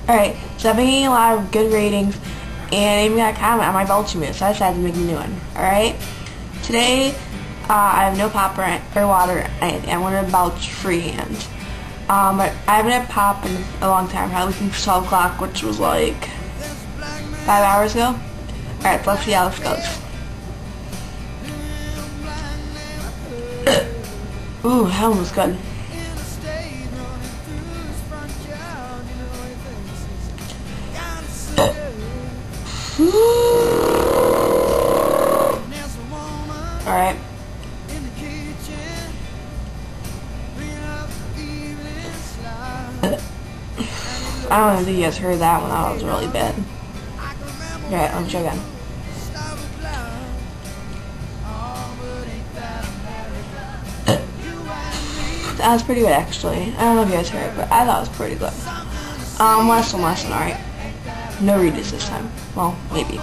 Alright, so I've been getting a lot of good ratings, and I even got a comment on my belching video, so I decided to make a new one. Alright? Today, I have no pop or water or anything. I'm going to belch freehand. But I haven't had pop in a long time, probably since 12 o'clock, which was like 5 hours ago. Alright, so let's see how this goes. Ooh, that one was good. Alright. I don't think you guys heard that one. That was really bad. Alright, let me try again. That was pretty good, actually. I don't know if you guys heard it, but I thought it was pretty good. Last one, alright. No redos this time. Well, maybe.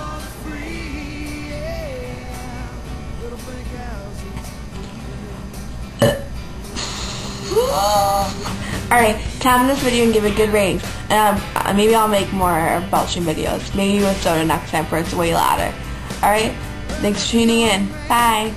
Alright, comment this video and give it good ratings. And maybe I'll make more belching videos. Maybe with soda next time for it's way louder. Alright, thanks for tuning in. Bye.